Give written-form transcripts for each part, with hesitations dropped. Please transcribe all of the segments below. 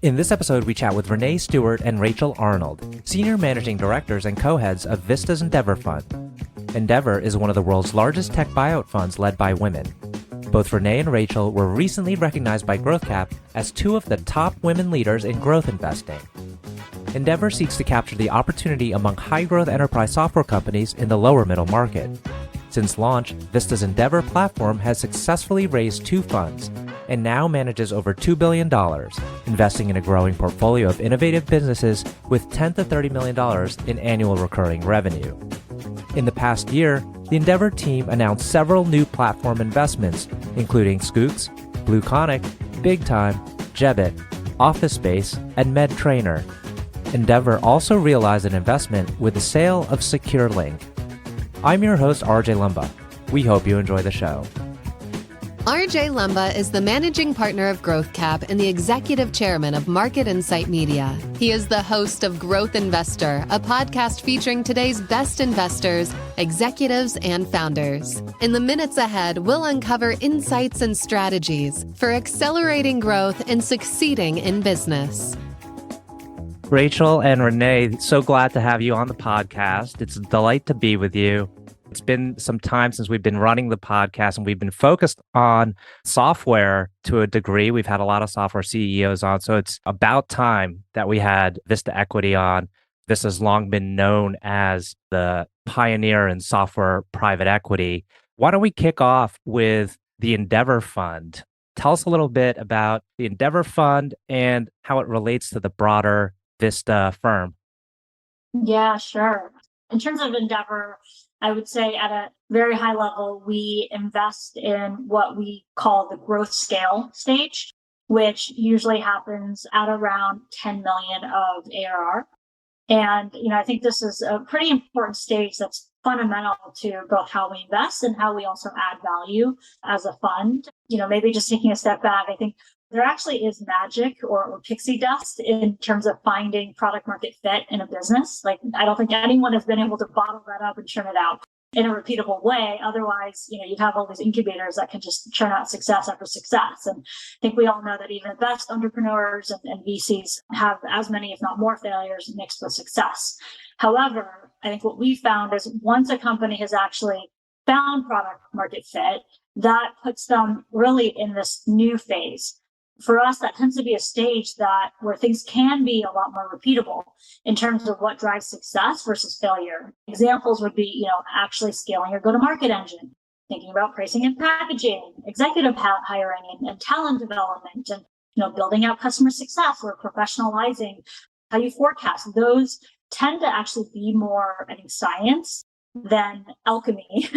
In this episode, we chat with René Stewart and Rachel Arnold, Senior Managing Directors and co-heads of Vista's Endeavor Fund. Endeavor is one of the world's largest tech buyout funds led by women. Both René and Rachel were recently recognized by GrowthCap as two of the top women leaders in growth investing. Endeavor seeks to capture the opportunity among high-growth enterprise software companies in the lower middle market. Since launch, Vista's Endeavor platform has successfully raised two funds and now manages over $2 billion, investing in a growing portfolio of innovative businesses with $10 to $30 million in annual recurring revenue. In the past year, the Endeavor team announced several new platform investments, including Schoox, BlueConic, BigTime, Jebbit, OfficeSpace, and MedTrainer. Endeavor also realized an investment with the sale of SecureLink. I'm your host, RJ Lumba. We hope you enjoy the show. RJ Lumba is the managing partner of GrowthCap and the executive chairman of Market Insight Media. He is the host of Growth Investor, a podcast featuring today's best investors, executives, and founders. In the minutes ahead, we'll uncover insights and strategies for accelerating growth and succeeding in business. Rachel and René, so glad to have you on the podcast. It's a delight to be with you. It's been some time since we've been running the podcast and we've been focused on software to a degree. We've had a lot of software CEOs on, so it's about time that we had Vista Equity on. This has long been known as the pioneer in software private equity. Why don't we kick off with the Endeavor Fund? Tell us a little bit about the Endeavor Fund and how it relates to the broader Vista firm. Yeah, sure. In terms of Endeavor, I would say at a very high level, we invest in what we call the growth scale stage, which usually happens at around 10 million of ARR. And, I think this is a pretty important stage that's fundamental to both how we invest and how we also add value as a fund. Maybe just taking a step back, I think there actually is magic or pixie dust in terms of finding product market fit in a business. I don't think anyone has been able to bottle that up and churn it out in a repeatable way. Otherwise, you have all these incubators that can just churn out success after success. And I think we all know that even the best entrepreneurs and VCs have as many, if not more, failures mixed with success. However, I think what we found is once a company has actually found product market fit, that puts them really in this new phase. For us, that tends to be a stage where things can be a lot more repeatable in terms of what drives success versus failure. Examples would be, actually scaling your go-to-market engine, thinking about pricing and packaging, executive hiring and talent development, and, building out customer success or professionalizing how you forecast. Those tend to actually be more, I think, science than alchemy,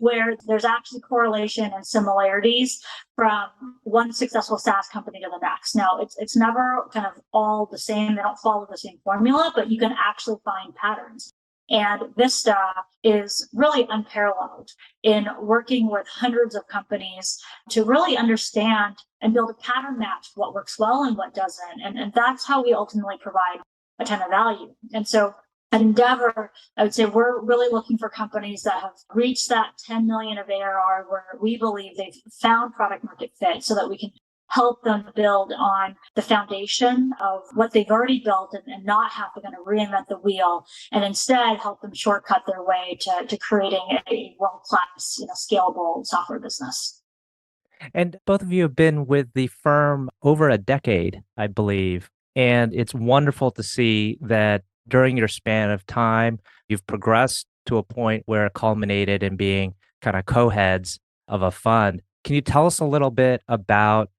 where there's actually correlation and similarities from one successful SaaS company to the next. Now, it's never kind of all the same. They don't follow the same formula, but you can actually find patterns. And Vista is really unparalleled in working with hundreds of companies to really understand and build a pattern match what works well and what doesn't. And that's how we ultimately provide a ton of value. And so at Endeavor, I would say we're really looking for companies that have reached that 10 million of ARR where we believe they've found product market fit so that we can help them build on the foundation of what they've already built and not have to kind of reinvent the wheel, and instead help them shortcut their way to creating a world-class, scalable software business. And both of you have been with the firm over a decade, I believe. And it's wonderful to see that during your span of time, you've progressed to a point where it culminated in being kind of co-heads of a fund. Can you tell us a little bit about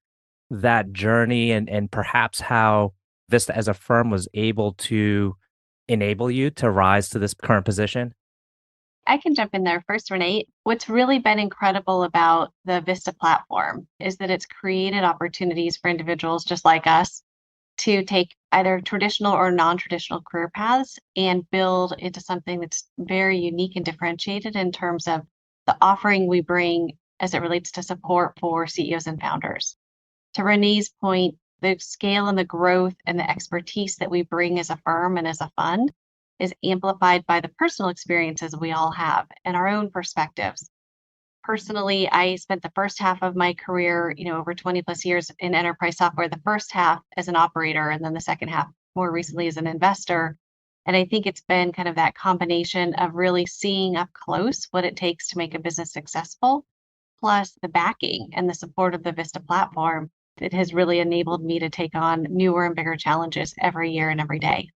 that journey and perhaps how Vista as a firm was able to enable you to rise to this current position? I can jump in there first, Renee. What's really been incredible about the Vista platform is that it's created opportunities for individuals just like us to take either traditional or non-traditional career paths and build into something that's very unique and differentiated in terms of the offering we bring as it relates to support for CEOs and founders. To Renee's point, the scale and the growth and the expertise that we bring as a firm and as a fund is amplified by the personal experiences we all have and our own perspectives. Personally, I spent the first half of my career, over 20 plus years in enterprise software, the first half as an operator, and then the second half more recently as an investor. And I think it's been kind of that combination of really seeing up close what it takes to make a business successful, plus the backing and the support of the Vista platform that has really enabled me to take on newer and bigger challenges every year and every day.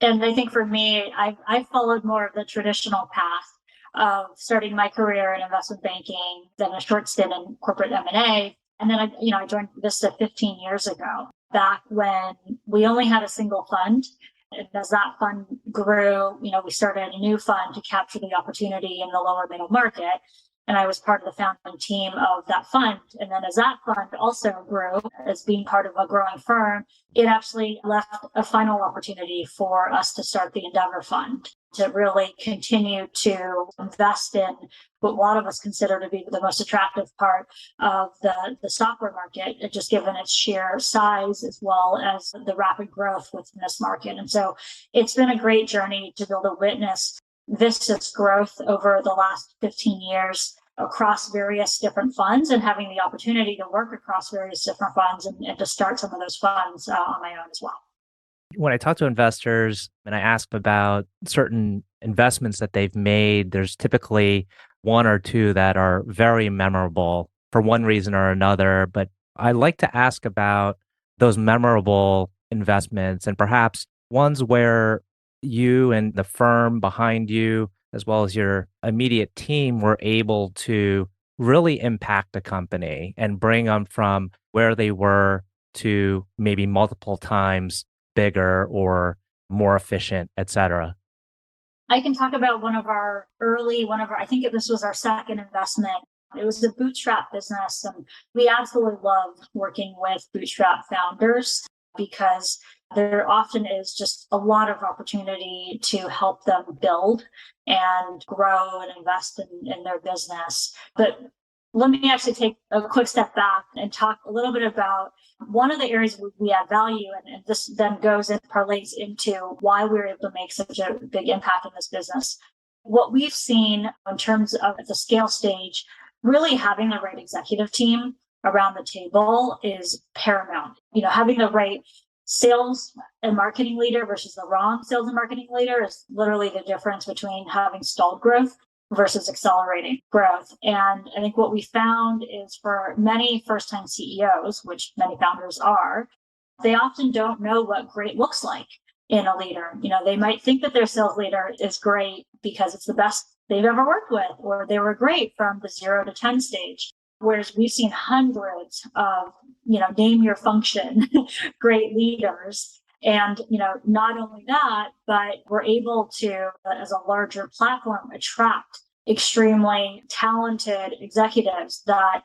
And I think for me, I followed more of the traditional path of starting my career in investment banking, then a short stint in corporate M&A. And then I joined Vista 15 years ago, back when we only had a single fund. And as that fund grew, we started a new fund to capture the opportunity in the lower middle market. And I was part of the founding team of that fund. And then as that fund also grew, as being part of a growing firm, it actually left a final opportunity for us to start the Endeavor Fund, to really continue to invest in what a lot of us consider to be the most attractive part of the software market, just given its sheer size as well as the rapid growth within this market. And so it's been a great journey to be able to witness Vista's growth over the last 15 years across various different funds, and having the opportunity to work across various different funds and to start some of those funds on my own as well. When I talk to investors and I ask about certain investments that they've made, there's typically one or two that are very memorable for one reason or another. But I like to ask about those memorable investments and perhaps ones where you and the firm behind you, as well as your immediate team, were able to really impact a company and bring them from where they were to maybe multiple times bigger or more efficient, et cetera. I can talk about I think this was our second investment. It was a bootstrap business, and we absolutely love working with bootstrap founders because there often is just a lot of opportunity to help them build and grow and invest in their business. But let me actually take a quick step back and talk a little bit about one of the areas we add value, and this then goes and parlays into why we were able to make such a big impact in this business. What we've seen in terms of the scale stage, really having the right executive team around the table is paramount. Having the right sales and marketing leader versus the wrong sales and marketing leader is literally the difference between having stalled growth versus accelerating growth. And I think what we found is for many first-time CEOs, which many founders are, they often don't know what great looks like in a leader. They might think that their sales leader is great because it's the best they've ever worked with, or they were great from the 0 to 10 stage. Whereas we've seen hundreds of, name your function, great leaders. And, not only that, but we're able to, as a larger platform, attract extremely talented executives that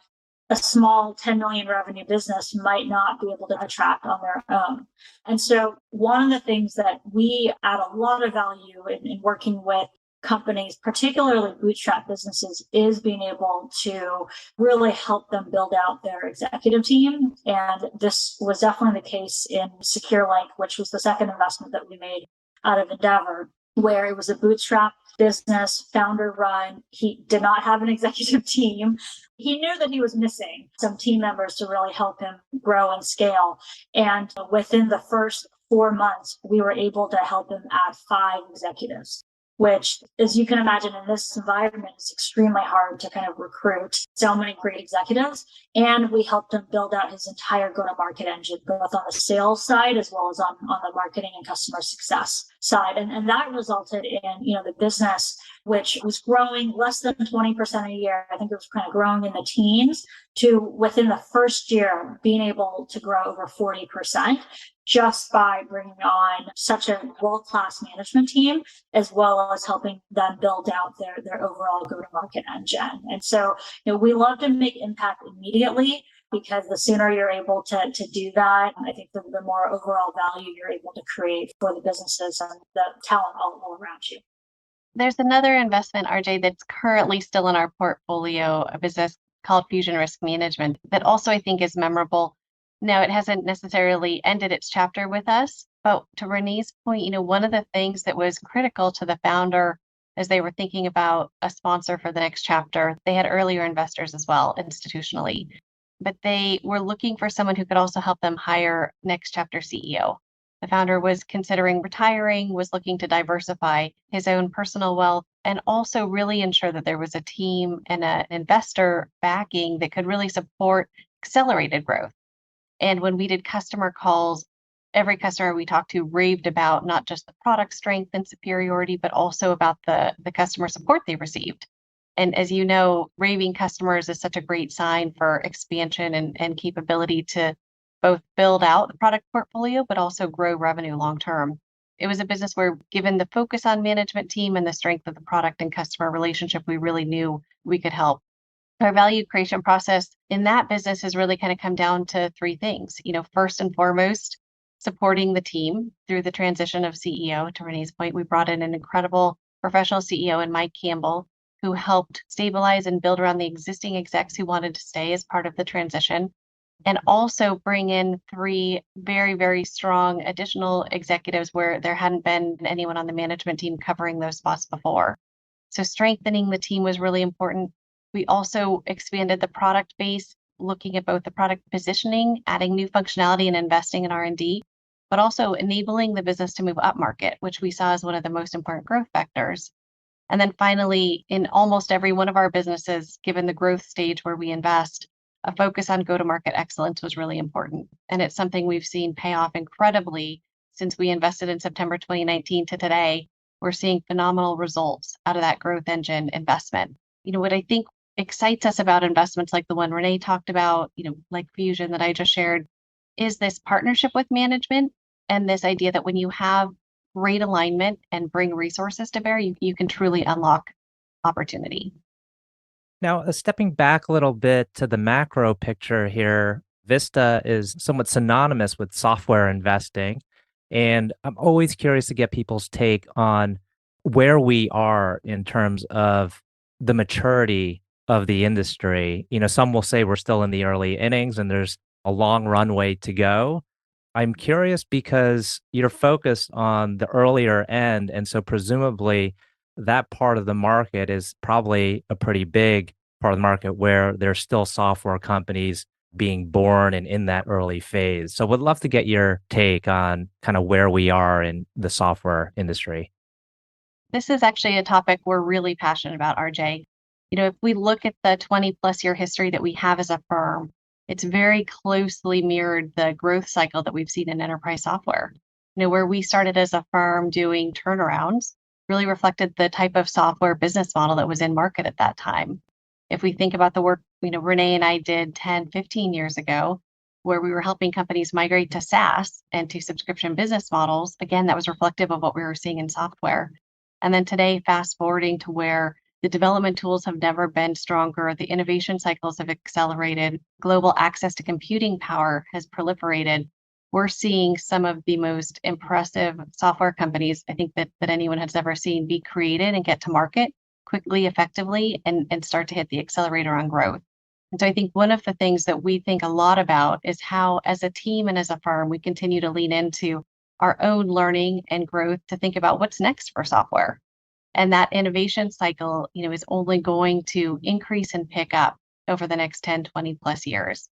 a small 10 million revenue business might not be able to attract on their own. And so one of the things that we add a lot of value in working with companies, particularly bootstrap businesses, is being able to really help them build out their executive team. And this was definitely the case in SecureLink, which was the second investment that we made out of Endeavor, where it was a bootstrap business, founder run. He did not have an executive team. He knew that he was missing some team members to really help him grow and scale. And within the first 4 months, we were able to help him add 5 executives, which, as you can imagine, in this environment is extremely hard to kind of recruit so many great executives. And we helped him build out his entire go-to-market engine, both on the sales side as well as on the marketing and customer success side. And that resulted in, the business, which was growing less than 20% a year. I think it was kind of growing in the teens, to within the first year being able to grow over 40%. Just by bringing on such a world-class management team, as well as helping them build out their overall go-to-market engine. And so, we love to make impact immediately, because the sooner you're able to do that, I think the more overall value you're able to create for the businesses and the talent all around you. There's another investment, RJ, that's currently still in our portfolio, a business called Fusion Risk Management, that also I think is memorable. Now, it hasn't necessarily ended its chapter with us, but to René's point, one of the things that was critical to the founder as they were thinking about a sponsor for the next chapter. They had earlier investors as well, institutionally, but they were looking for someone who could also help them hire next chapter CEO. The founder was considering retiring, was looking to diversify his own personal wealth, and also really ensure that there was a team and an investor backing that could really support accelerated growth. And when we did customer calls, every customer we talked to raved about not just the product strength and superiority, but also about the customer support they received. And as you know, raving customers is such a great sign for expansion and capability to both build out the product portfolio, but also grow revenue long term. It was a business where, given the focus on management team and the strength of the product and customer relationship, we really knew we could help. Our value creation process in that business has really kind of come down to three things. First and foremost, supporting the team through the transition of CEO. To René's point, we brought in an incredible professional CEO in Mike Campbell, who helped stabilize and build around the existing execs who wanted to stay as part of the transition, and also bring in three very, very strong additional executives where there hadn't been anyone on the management team covering those spots before. So strengthening the team was really important. We also expanded the product base, looking at both the product positioning, adding new functionality and investing in R&D, but also enabling the business to move up market, which we saw as one of the most important growth vectors. And then finally, in almost every one of our businesses, given the growth stage where we invest, a focus on go-to-market excellence was really important. And it's something we've seen pay off incredibly since we invested in September 2019 to today. We're seeing phenomenal results out of that growth engine investment. What I think excites us about investments like the one René talked about, like Fusion that I just shared, is this partnership with management and this idea that when you have great alignment and bring resources to bear, you can truly unlock opportunity. Now, stepping back a little bit to the macro picture here, Vista is somewhat synonymous with software investing. And I'm always curious to get people's take on where we are in terms of the maturity of the industry. Some will say we're still in the early innings and there's a long runway to go. I'm curious because you're focused on the earlier end. And so presumably that part of the market is probably a pretty big part of the market where there's still software companies being born and in that early phase. So would love to get your take on kind of where we are in the software industry. This is actually a topic we're really passionate about, RJ. If we look at the 20 plus year history that we have as a firm, it's very closely mirrored the growth cycle that we've seen in enterprise software. Where we started as a firm doing turnarounds really reflected the type of software business model that was in market at that time. If we think about the work, René and I did 10, 15 years ago, where we were helping companies migrate to SaaS and to subscription business models, again, that was reflective of what we were seeing in software. And then today, fast forwarding to where the development tools have never been stronger, the innovation cycles have accelerated, global access to computing power has proliferated. We're seeing some of the most impressive software companies, I think, that anyone has ever seen be created and get to market quickly, effectively, and start to hit the accelerator on growth. And so I think one of the things that we think a lot about is how, as a team and as a firm, we continue to lean into our own learning and growth to think about what's next for software. And that innovation cycle, is only going to increase and pick up over the next 10, 20 plus years.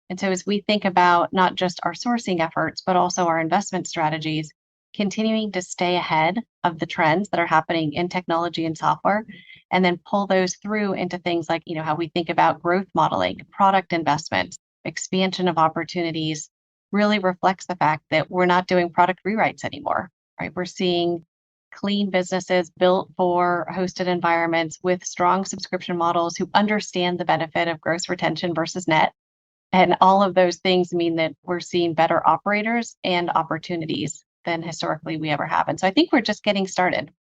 And so as we think about not just our sourcing efforts, but also our investment strategies, continuing to stay ahead of the trends that are happening in technology and software, and then pull those through into things like, how we think about growth modeling, product investments, expansion of opportunities, really reflects the fact that we're not doing product rewrites anymore, right? We're seeing clean businesses built for hosted environments with strong subscription models who understand the benefit of gross retention versus net. And all of those things mean that we're seeing better operators and opportunities than historically we ever have. And so I think we're just getting started.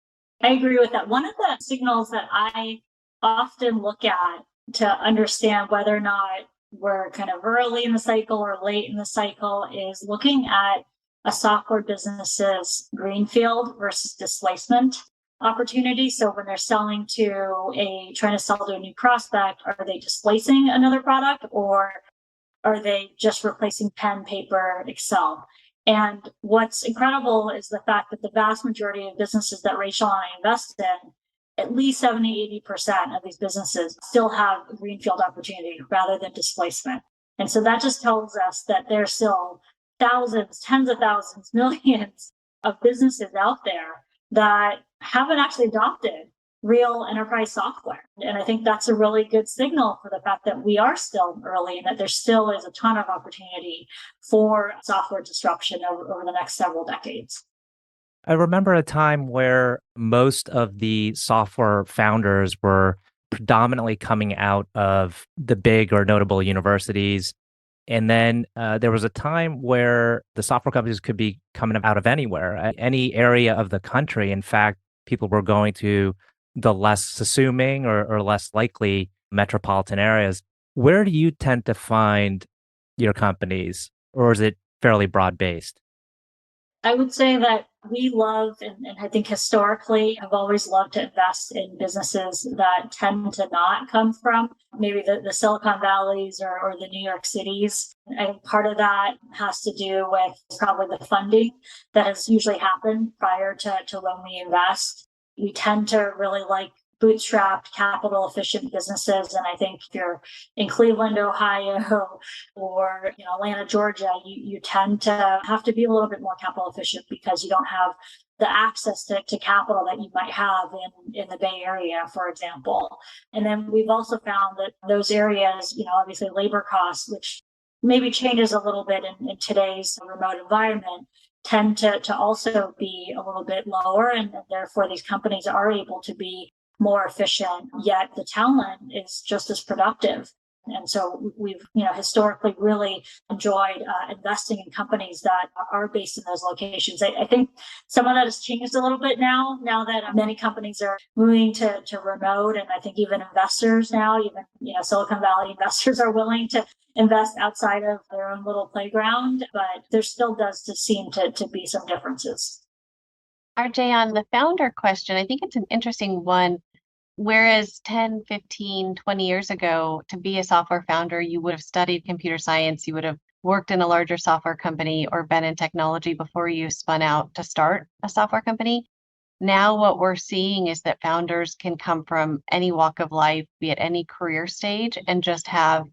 I agree with that. One of the signals that I often look at to understand whether or not we're kind of early in the cycle or late in the cycle is looking at a software business's greenfield versus displacement opportunity. So when they're trying to sell to a new prospect, are they displacing another product or are they just replacing pen, paper, Excel? And what's incredible is the fact that the vast majority of businesses that Rachel and I invest in at least 70-80% of these businesses still have greenfield opportunity rather than displacement. And so that just tells us that there's still thousands, tens of thousands, millions of businesses out there that haven't actually adopted real enterprise software. And I think that's a really good signal for the fact that we are still early and that there still is a ton of opportunity for software disruption over the next several decades. I remember a time where most of the software founders were predominantly coming out of the big or notable universities. And then there was a time where the software companies could be coming out of anywhere, any area of the country. In fact, people were going to the less assuming or less likely metropolitan areas. Where do you tend to find your companies, or is it fairly broad based? I would say that we love, and I think historically have always loved to invest in businesses that tend to not come from maybe the Silicon Valleys or the New York Cities. I think part of that has to do with probably the funding that has usually happened prior to when we invest. We tend to really like bootstrapped, capital efficient businesses. And I think if you're in Cleveland, Ohio, or Atlanta, Georgia, you tend to have to be a little bit more capital efficient because you don't have the access to capital that you might have in the Bay Area, for example. And then we've also found that those areas, obviously labor costs, which maybe changes a little bit in today's remote environment, tend to also be a little bit lower. And therefore, these companies are able to be more efficient, yet the talent is just as productive. And so we've, historically really enjoyed investing in companies that are based in those locations. I think some of that has changed a little bit now that many companies are moving to remote. And I think even investors now, Silicon Valley investors are willing to invest outside of their own little playground, but there still does seem to be some differences. RJ, on the founder question, I think it's an interesting one. Whereas 10, 15, 20 years ago, to be a software founder, you would have studied computer science, you would have worked in a larger software company or been in technology before you spun out to start a software company. Now what we're seeing is that founders can come from any walk of life, be at any career stage, and just have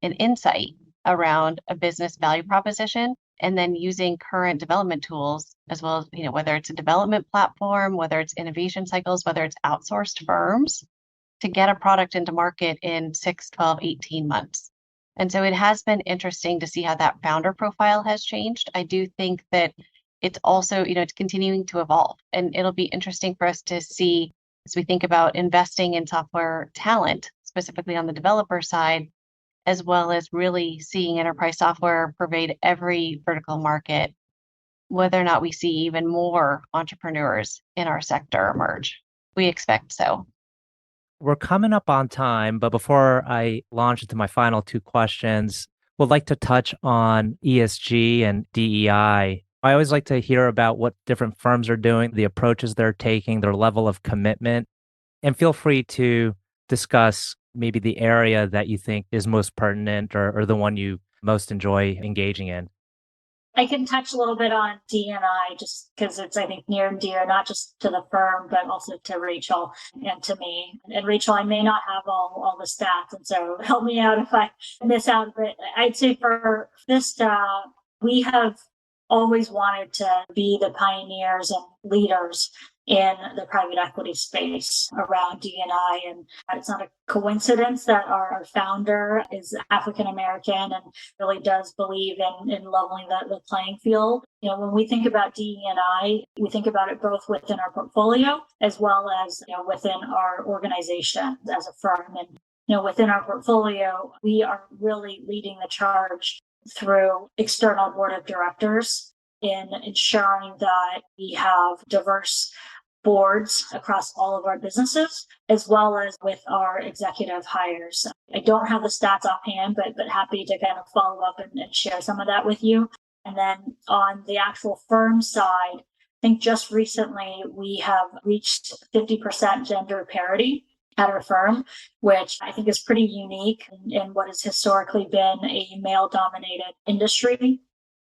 an insight around a business value proposition, and then using current development tools, as well as, whether it's a development platform, whether it's innovation cycles, whether it's outsourced firms, to get a product into market in 6, 12, 18 months. And so it has been interesting to see how that founder profile has changed. I do think that it's also, it's continuing to evolve, and it'll be interesting for us to see as we think about investing in software talent, specifically on the developer side, as well as really seeing enterprise software pervade every vertical market, whether or not we see even more entrepreneurs in our sector emerge. We expect so. We're coming up on time, but before I launch into my final two questions, would like to touch on ESG and DEI. I always like to hear about what different firms are doing, the approaches they're taking, their level of commitment, and feel free to discuss maybe the area that you think is most pertinent or the one you most enjoy engaging in. I can touch a little bit on D&I just because it's, I think, near and dear, not just to the firm, but also to Rachel and to me. And Rachel, I may not have all the stats, and so help me out if I miss out. But I'd say for Vista, we have always wanted to be the pioneers and leaders in the private equity space around D&I. And it's not a coincidence that our founder is African American and really does believe in leveling the playing field. When we think about DE&I, we think about it both within our portfolio as well as within our organization as a firm. And within our portfolio, we are really leading the charge through external board of directors in ensuring that we have diverse boards across all of our businesses, as well as with our executive hires. I don't have the stats offhand, but happy to kind of follow up and share some of that with you. And then on the actual firm side, I think just recently we have reached 50% gender parity at our firm, which I think is pretty unique in what has historically been a male-dominated industry.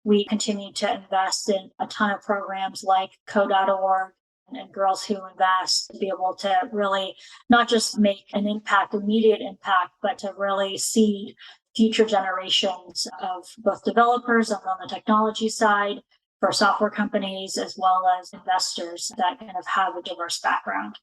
We continue to invest in a ton of programs like Co.org, and girls who invest to be able to really not just make an impact, immediate impact, but to really see future generations of both developers and on the technology side for software companies, as well as investors that kind of have a diverse background.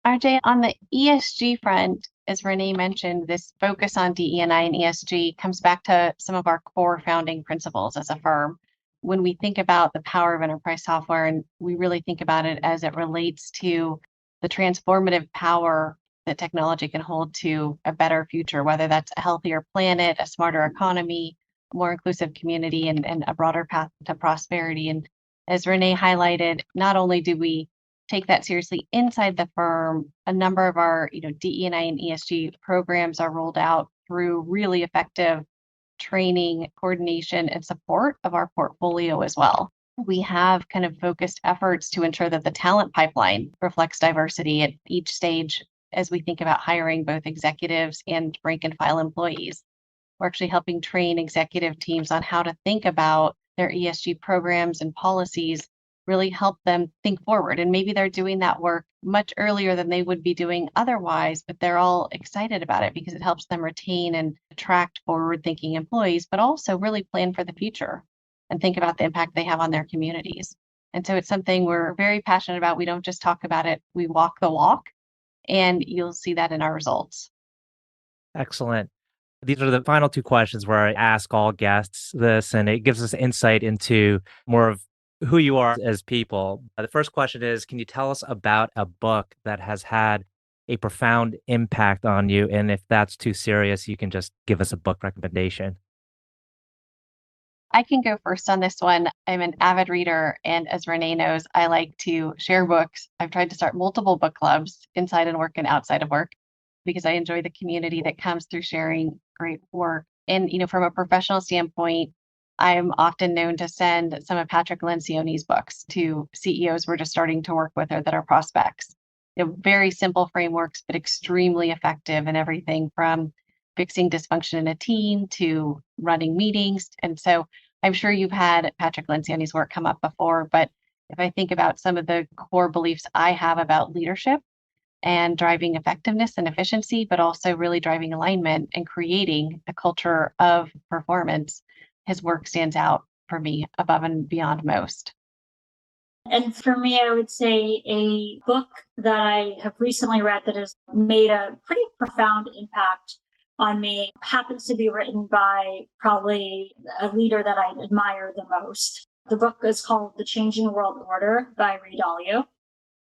RJ, on the ESG front, as Renee mentioned, this focus on DE&I and ESG comes back to some of our core founding principles as a firm. When we think about the power of enterprise software, and we really think about it as it relates to the transformative power that technology can hold to a better future, whether that's a healthier planet, a smarter economy, a more inclusive community, and a broader path to prosperity. And as Renee highlighted, not only do we take that seriously inside the firm, a number of our DE&I and ESG programs are rolled out through really effective training, coordination, and support of our portfolio as well. We have kind of focused efforts to ensure that the talent pipeline reflects diversity at each stage as we think about hiring both executives and rank and file employees. We're actually helping train executive teams on how to think about their ESG programs and policies, really help them think forward. And maybe they're doing that work much earlier than they would be doing otherwise, but they're all excited about it because it helps them retain and attract forward-thinking employees, but also really plan for the future and think about the impact they have on their communities. And so it's something we're very passionate about. We don't just talk about it, we walk the walk, and you'll see that in our results. Excellent. These are the final two questions where I ask all guests this, and it gives us insight into more of who you are as people. The first question is, can you tell us about a book that has had a profound impact on you? And if that's too serious, you can just give us a book recommendation. I can go first on this one. I'm an avid reader, and as Renee knows, I like to share books. I've tried to start multiple book clubs inside and work and outside of work because I enjoy the community that comes through sharing great work. And from a professional standpoint, I'm often known to send some of Patrick Lencioni's books to CEOs we're just starting to work with or that are prospects. Very simple frameworks, but extremely effective in everything from fixing dysfunction in a team to running meetings. And so I'm sure you've had Patrick Lencioni's work come up before, but if I think about some of the core beliefs I have about leadership and driving effectiveness and efficiency, but also really driving alignment and creating a culture of performance, his work stands out for me above and beyond most. And for me, I would say a book that I have recently read that has made a pretty profound impact on me happens to be written by probably a leader that I admire the most. The book is called The Changing World Order by Ray Dalio.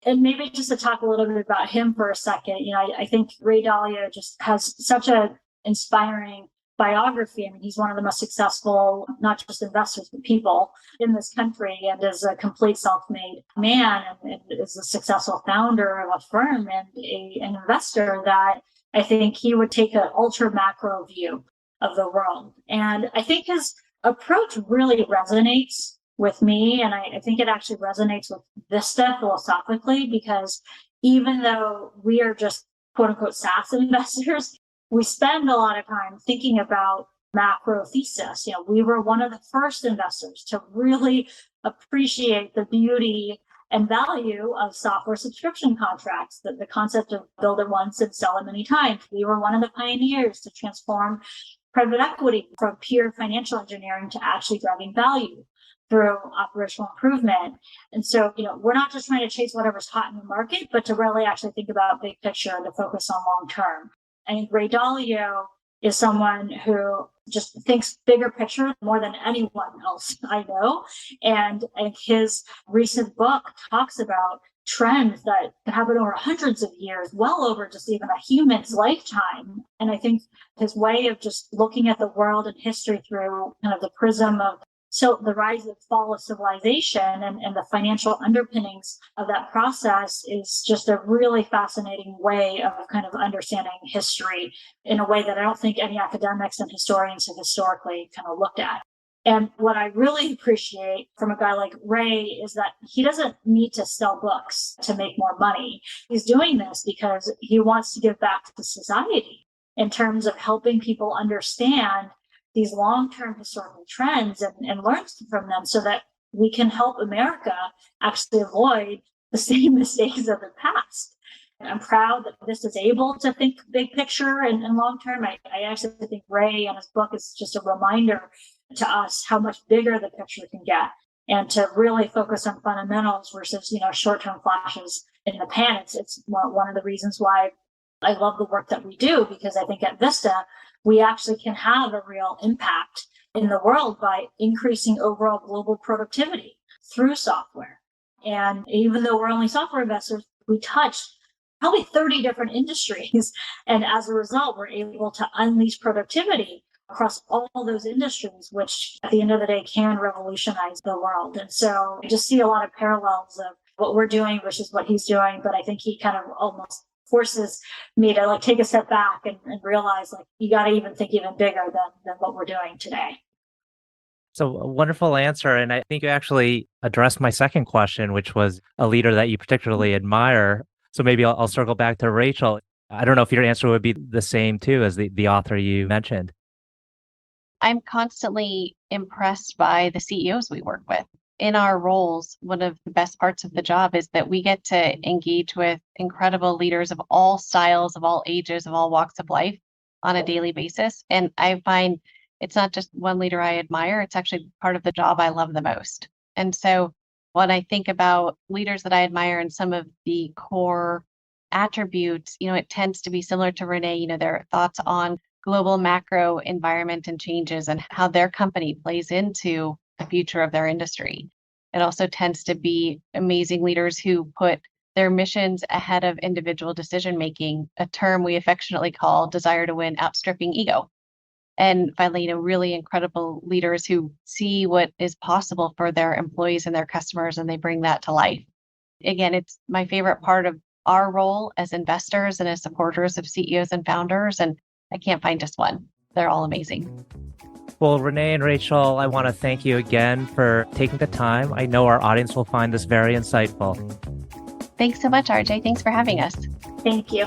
And maybe just to talk a little bit about him for a second, I think Ray Dalio just has such an inspiring biography. I mean, he's one of the most successful, not just investors, but people in this country, and is a complete self-made man, and is a successful founder of a firm and an investor that I think he would take an ultra macro view of the world. And I think his approach really resonates with me. And I think it actually resonates with Vista philosophically, because even though we are just quote unquote SaaS investors, we spend a lot of time thinking about macro thesis. We were one of the first investors to really appreciate the beauty and value of software subscription contracts, the concept of build it once and sell it many times. We were one of the pioneers to transform private equity from pure financial engineering to actually driving value through operational improvement. And so, we're not just trying to chase whatever's hot in the market, but to really actually think about big picture and to focus on long term. I think Ray Dalio is someone who just thinks bigger picture more than anyone else I know. And his recent book talks about trends that happen over hundreds of years, well over just even a human's lifetime. And I think his way of just looking at the world and history through kind of the prism of the rise and fall of civilization and the financial underpinnings of that process is just a really fascinating way of kind of understanding history in a way that I don't think any academics and historians have historically kind of looked at. And what I really appreciate from a guy like Ray is that he doesn't need to sell books to make more money. He's doing this because he wants to give back to society in terms of helping people understand these long-term historical trends and learn from them so that we can help America actually avoid the same mistakes of the past. And I'm proud that this is able to think big picture and long term. I actually think Ray and his book is just a reminder to us how much bigger the picture can get, and to really focus on fundamentals versus, short-term flashes in the pan. It's one of the reasons why I love the work that we do, because I think at Vista, we actually can have a real impact in the world by increasing overall global productivity through software. And even though we're only software investors, we touch probably 30 different industries. And as a result, we're able to unleash productivity across all those industries, which at the end of the day can revolutionize the world. And so I just see a lot of parallels of what we're doing versus what he's doing. But I think he kind of almost forces me to take a step back and realize you got to even think even bigger than what we're doing today. So a wonderful answer. And I think you actually addressed my second question, which was a leader that you particularly admire. So maybe I'll circle back to Rachel. I don't know if your answer would be the same too as the author you mentioned. I'm constantly impressed by the CEOs we work with. In our roles, one of the best parts of the job is that we get to engage with incredible leaders of all styles, of all ages, of all walks of life on a daily basis. And I find it's not just one leader I admire, it's actually part of the job I love the most. And so when I think about leaders that I admire and some of the core attributes, it tends to be similar to René, their thoughts on global macro environment and changes and how their company plays into the future of their industry. It also tends to be amazing leaders who put their missions ahead of individual decision making, a term we affectionately call desire to win outstripping ego. And finally, really incredible leaders who see what is possible for their employees and their customers, and they bring that to life. Again, it's my favorite part of our role as investors and as supporters of CEOs and founders, and I can't find just one. They're all amazing. Well, René and Rachel, I want to thank you again for taking the time. I know our audience will find this very insightful. Thanks so much, RJ. Thanks for having us. Thank you.